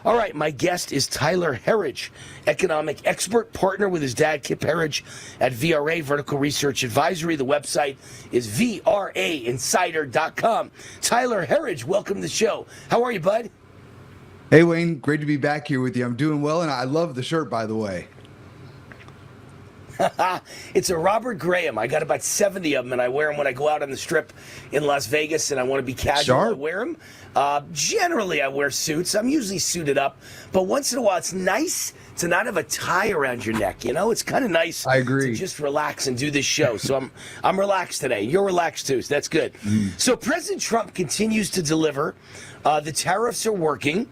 All right, my guest is Tyler Herriage, economic expert, partner with his dad, Kip Herriage, at VRA, Vertical Research Advisory. The website is VRAinsider.com. Tyler Herriage, welcome to the show. How are you, bud? Hey, Wayne, great to be back here with you. I'm doing well, and I love the shirt, by the way. It's a Robert Graham. I got about 70 of them, and I wear them when I go out on the strip in Las Vegas, and I want to be casual. I wear them. Generally, I wear suits. I'm usually suited up, but once in a while, it's nice to not have a tie around your neck. You know, it's kind of nice. I agree. To just relax and do this show. So I'm relaxed today. You're relaxed too, so that's good. So President Trump continues to deliver. The tariffs are working.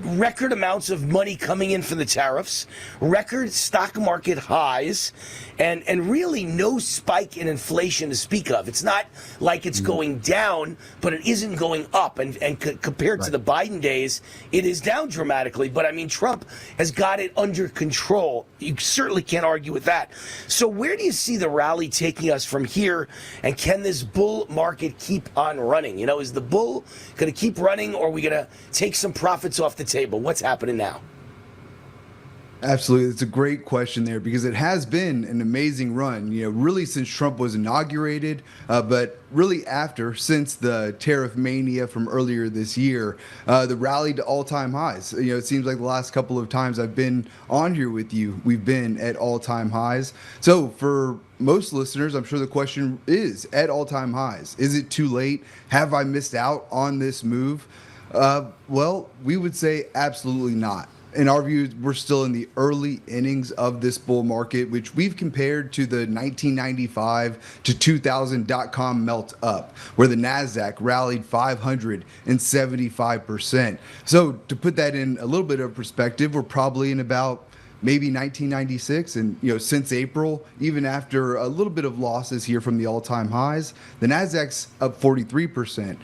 Record amounts of money coming in for the tariffs, record stock market highs, and really no spike in inflation to speak of. It's not like it's going down, but it isn't going up. And compared to the Biden days, it is down dramatically. But I mean, Trump has got it under control. You certainly can't argue with that. So where do you see the rally taking us from here? And can this bull market keep on running? You know, is the bull going to keep running, or are we going to take some profits off the table? What's happening now? Absolutely. It's a great question there because it has been an amazing run, really since Trump was inaugurated, but really since the tariff mania from earlier this year, the rally to all-time highs. It seems like the last couple of times I've been on here with you, we've been at all-time highs. So for most listeners, I'm sure the question is, at all-time highs, is it too late? Have I missed out on this move? Well, we would say absolutely not. In our view, we're still in the early innings of this bull market, which we've compared to the 1995 to 2000 dot-com melt up, where the NASDAQ rallied 575%. So to put that in a little bit of perspective, we're probably in about maybe 1996, and since April, even after a little bit of losses here from the all-time highs, the Nasdaq's up 43%.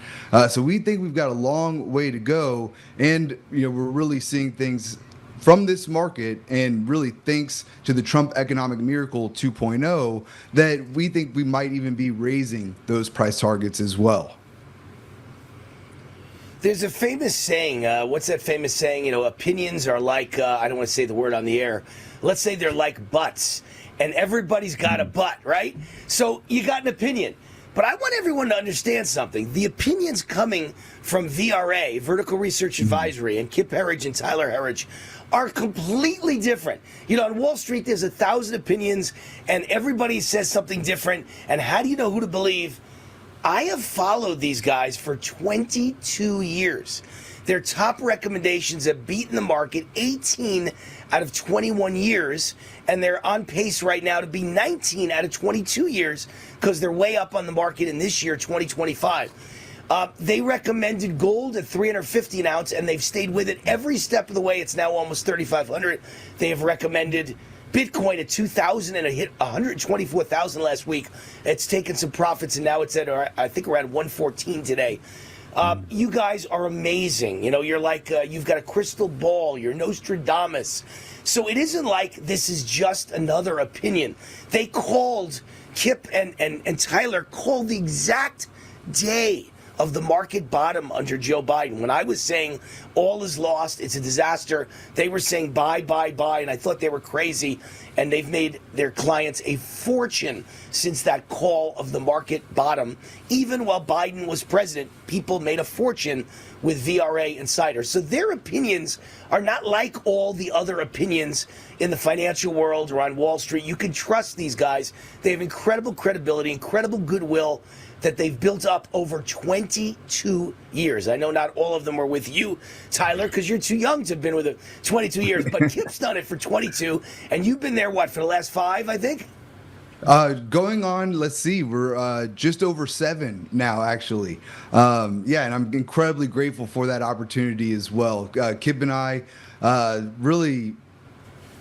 So we think we've got a long way to go, and we're really seeing things from this market, and really thanks to the Trump economic miracle 2.0, that we think we might even be raising those price targets as well. There's a famous saying. What's that famous saying? Opinions are like, I don't want to say the word on the air. Let's say they're like butts. And everybody's got a butt, right? So you got an opinion. But I want everyone to understand something. The opinions coming from VRA, Vertical Research Advisory, and Kip Herriage and Tyler Herriage are completely different. On Wall Street, there's 1,000 opinions, and everybody says something different. And how do you know who to believe? I have followed these guys for 22 years. Their top recommendations have beaten the market 18 out of 21 years, and they're on pace right now to be 19 out of 22 years because they're way up on the market in this year, 2025. They recommended gold at $350 an ounce, and they've stayed with it every step of the way. It's now almost $3,500. They have recommended Bitcoin at 2,000, and it hit 124,000 last week. It's taken some profits, and now it's at, I think, around 114 today. You guys are amazing. You're like, you've got a crystal ball. You're Nostradamus. So it isn't like this is just another opinion. They called, Kip and Tyler called the exact day of the market bottom under Joe Biden. When I was saying all is lost, it's a disaster, they were saying buy, and I thought they were crazy, and they've made their clients a fortune since that call of the market bottom. Even while Biden was president, people made a fortune with VRA Insider. So their opinions are not like all the other opinions in the financial world or on Wall Street. You can trust these guys. They have incredible credibility, incredible goodwill that they've built up over 22 years. I know not all of them are with you, Tyler, because you're too young to have been with it 22 years, but Kip's done it for 22, and you've been there, for the last 5, I think? Going on, let's see, we're just over 7 now, actually. And I'm incredibly grateful for that opportunity as well. Kip and I really...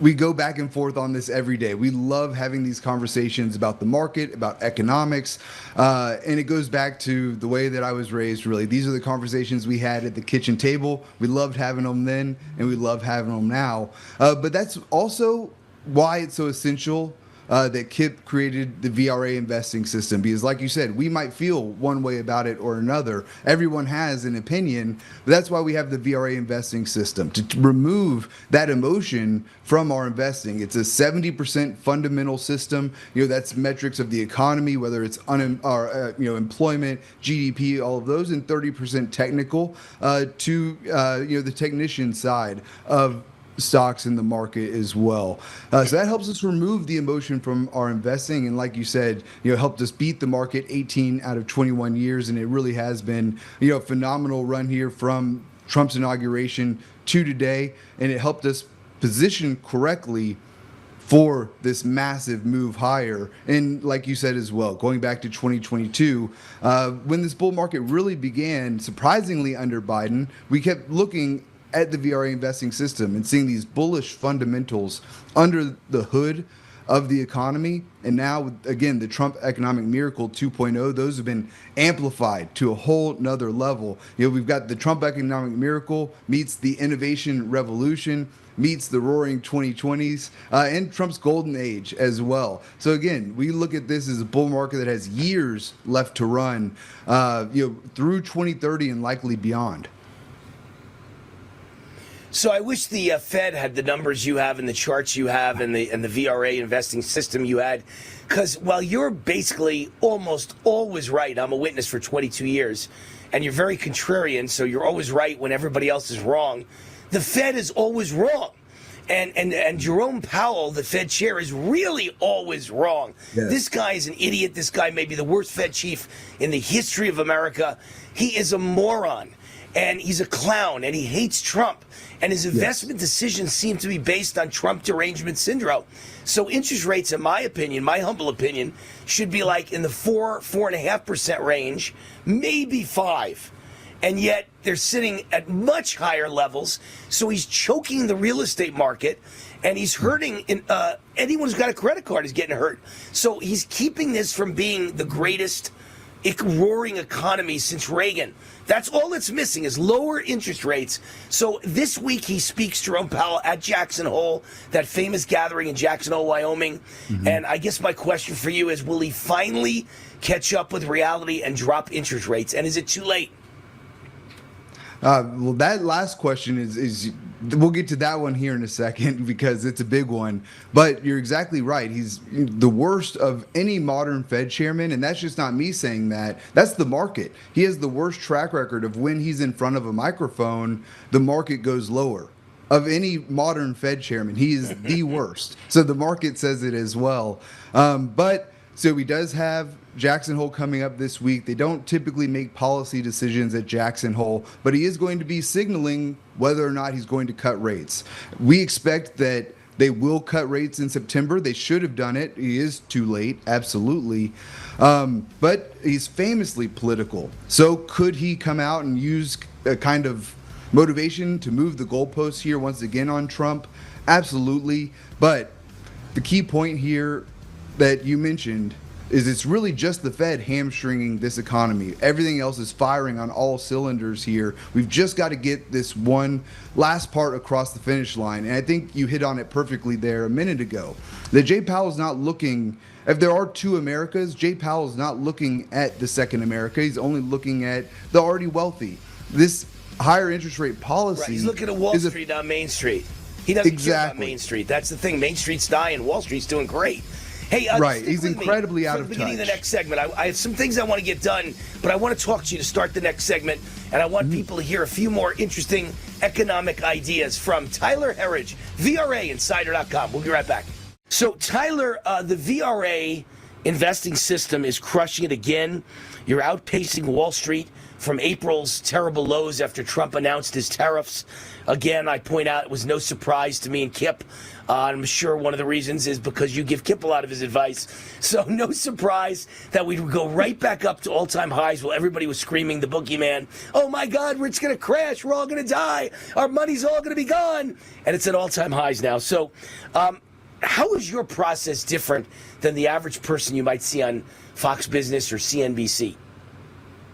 we go back and forth on this every day. We love having these conversations about the market, about economics, and it goes back to the way that I was raised, really. These are the conversations we had at the kitchen table. We loved having them then, and we love having them now. But that's also why it's so essential that Kip created the VRA investing system, because like you said, we might feel one way about it or another. Everyone has an opinion, but that's why we have the VRA investing system, to remove that emotion from our investing. It's a 70% fundamental system. That's metrics of the economy, whether it's employment, GDP, all of those, and 30% technical to the technician side of stocks in the market as well. So that helps us remove the emotion from our investing, and like you said, helped us beat the market 18 out of 21 years, and it really has been a phenomenal run here from Trump's inauguration to today, and it helped us position correctly for this massive move higher. And like you said as well, going back to 2022, when this bull market really began, surprisingly under Biden, we kept looking at the VRA investing system and seeing these bullish fundamentals under the hood of the economy. And now, again, the Trump economic miracle 2.0, those have been amplified to a whole nother level. We've got the Trump economic miracle meets the innovation revolution, meets the roaring 2020s, and Trump's golden age as well. So again, we look at this as a bull market that has years left to run, through 2030 and likely beyond. So I wish the Fed had the numbers you have and the charts you have and the VRA investing system you had, because while you're basically almost always right, I'm a witness for 22 years, and you're very contrarian, so you're always right when everybody else is wrong. The Fed is always wrong. And Jerome Powell, the Fed chair, is really always wrong. Yes. This guy is an idiot. This guy may be the worst Fed chief in the history of America. He is a moron. And he's a clown, and he hates Trump. And his investment decisions seem to be based on Trump derangement syndrome. So interest rates, in my opinion, my humble opinion, should be like in the 4.5% range, maybe 5%. And yet they're sitting at much higher levels. So he's choking the real estate market, and he's hurting. Anyone who's got a credit card is getting hurt. So he's keeping this from being the greatest roaring economy since Reagan. That's all it's missing is lower interest rates. So this week he speaks, Jerome Powell, at Jackson Hole, that famous gathering in Jackson Hole, Wyoming. Mm-hmm. And I guess my question for you is, will he finally catch up with reality and drop interest rates? And is it too late? Well, that last question is we'll get to that one here in a second because it's a big one. But you're exactly right. He's the worst of any modern Fed chairman, and that's just not me saying that. That's the market. He has the worst track record of when he's in front of a microphone, the market goes lower. Of any modern Fed chairman, he is the worst. So the market says it as well. So he does have Jackson Hole coming up this week. They don't typically make policy decisions at Jackson Hole, but he is going to be signaling whether or not he's going to cut rates. We expect that they will cut rates in September. They should have done it. He is too late, absolutely. But he's famously political. So could he come out and use a kind of motivation to move the goalposts here once again on Trump? Absolutely. But the key point here that you mentioned is it's really just the Fed hamstringing this economy. Everything else is firing on all cylinders here. We've just got to get this one last part across the finish line. And I think you hit on it perfectly there a minute ago. That Jay Powell's not looking, if there are two Americas, Jay Powell's not looking at the second America. He's only looking at the already wealthy. This higher interest rate policy. Right. He's looking at Wall Street, not Main Street. He doesn't care about Main Street. That's the thing. Main Street's dying. Wall Street's doing great. Hey, right, he's incredibly out of touch. Beginning of the next segment, I have some things I want to get done, but I want to talk to you to start the next segment, and I want people to hear a few more interesting economic ideas from Tyler Herriage, VRAinsider.com. We'll be right back. So, Tyler, the VRA investing system is crushing it again. You're outpacing Wall Street from April's terrible lows after Trump announced his tariffs. Again, I point out it was no surprise to me and Kip. I'm sure one of the reasons is because you give Kip a lot of his advice. So no surprise that we would go right back up to all-time highs while everybody was screaming the boogeyman. Oh, my God, it's going to crash. We're all going to die. Our money's all going to be gone. And it's at all-time highs now. So how is your process different than the average person you might see on Fox Business or CNBC?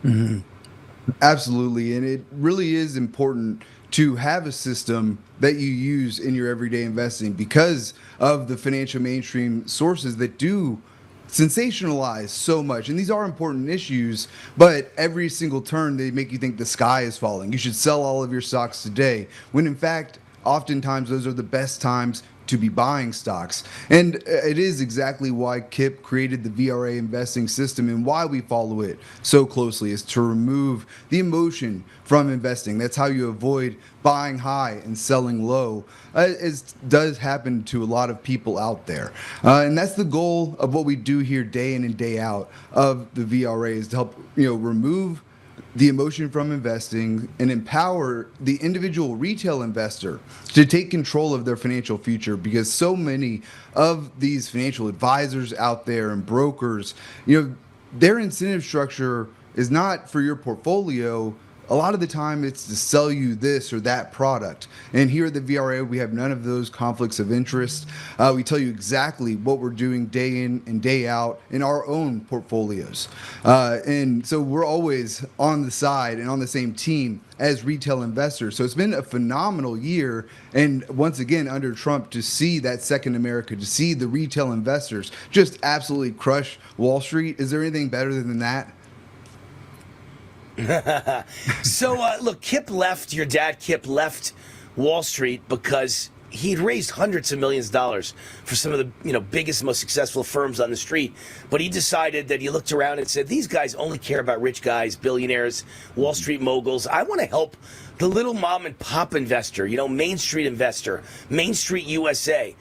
Mm-hmm. Absolutely. And it really is important to have a system that you use in your everyday investing because of the financial mainstream sources that do sensationalize so much. And these are important issues, but every single turn they make you think the sky is falling. You should sell all of your stocks today, when in fact, oftentimes those are the best times to be buying stocks. And it is exactly why Kip created the VRA investing system, and why we follow it so closely is to remove the emotion from investing. That's how you avoid buying high and selling low, as does happen to a lot of people out there. And that's the goal of what we do here day in and day out of the VRA, is to help remove the emotion from investing and empower the individual retail investor to take control of their financial future, because so many of these financial advisors out there and brokers, their incentive structure is not for your portfolio. A lot of the time it's to sell you this or that product. And here at the VRA, we have none of those conflicts of interest. We tell you exactly what we're doing day in and day out in our own portfolios. And so we're always on the side and on the same team as retail investors. So it's been a phenomenal year. And once again, under Trump, to see that second America, to see the retail investors just absolutely crush Wall Street. Is there anything better than that? So, look, your dad Kip left Wall Street because he'd raised hundreds of millions of dollars for some of the biggest, most successful firms on the street. But he decided that he looked around and said, these guys only care about rich guys, billionaires, Wall Street moguls. I want to help the little mom and pop investor, Main Street investor, Main Street USA.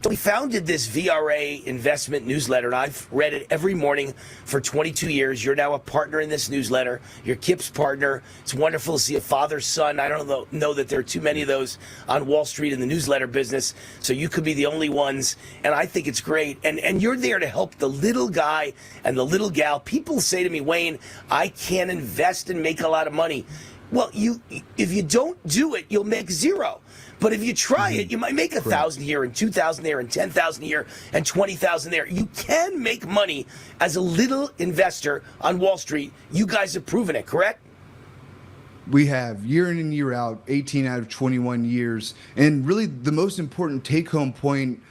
So we founded this VRA investment newsletter, and I've read it every morning for 22 years. You're now a partner in this newsletter. You're Kip's partner. It's wonderful to see a father-son. I don't know that there are too many of those on Wall Street in the newsletter business, so you could be the only ones, and I think it's great. And you're there to help the little guy and the little gal. People say to me, Wayne, I can't invest and make a lot of money. Well, if you don't do it, you'll make zero. But if you try it, you might make 1,000 here and 2,000 there and 10,000 here and 20,000 there. You can make money as a little investor on Wall Street. You guys have proven it, correct? We have, year in and year out, 18 out of 21 years. And really the most important take-home point,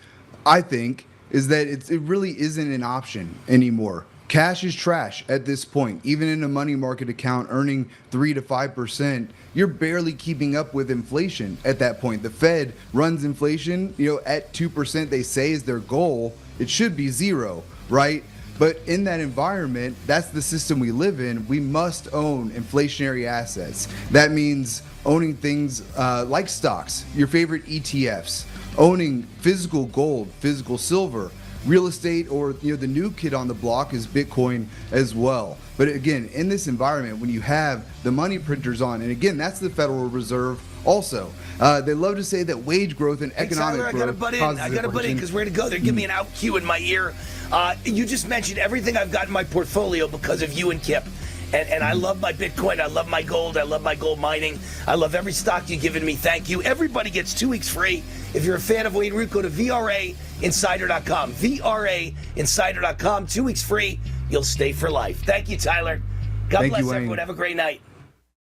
I think, is that it really isn't an option anymore. Cash is trash at this point. Even in a money market account earning 3 to 5%, you're barely keeping up with inflation at that point. The Fed runs inflation, at 2%, they say is their goal. It should be zero, right? But in that environment, that's the system we live in. We must own inflationary assets. That means owning things like stocks, your favorite ETFs, owning physical gold, physical silver, real estate, or the new kid on the block is Bitcoin as well. But again, in this environment, when you have the money printers on, and again, that's the Federal Reserve also. They love to say that wage growth and economic growth. I got to butt in because we're going to go. They're giving me an out cue in my ear. You just mentioned everything I've got in my portfolio because of you and Kip. And I love my Bitcoin. I love my gold. I love my gold mining. I love every stock you've given me. Thank you. Everybody gets 2 weeks free. If you're a fan of Wayne Root, go to VRAinsider.com. VRAinsider.com. 2 weeks free. You'll stay for life. Thank you, Tyler. God bless everyone. Have a great night.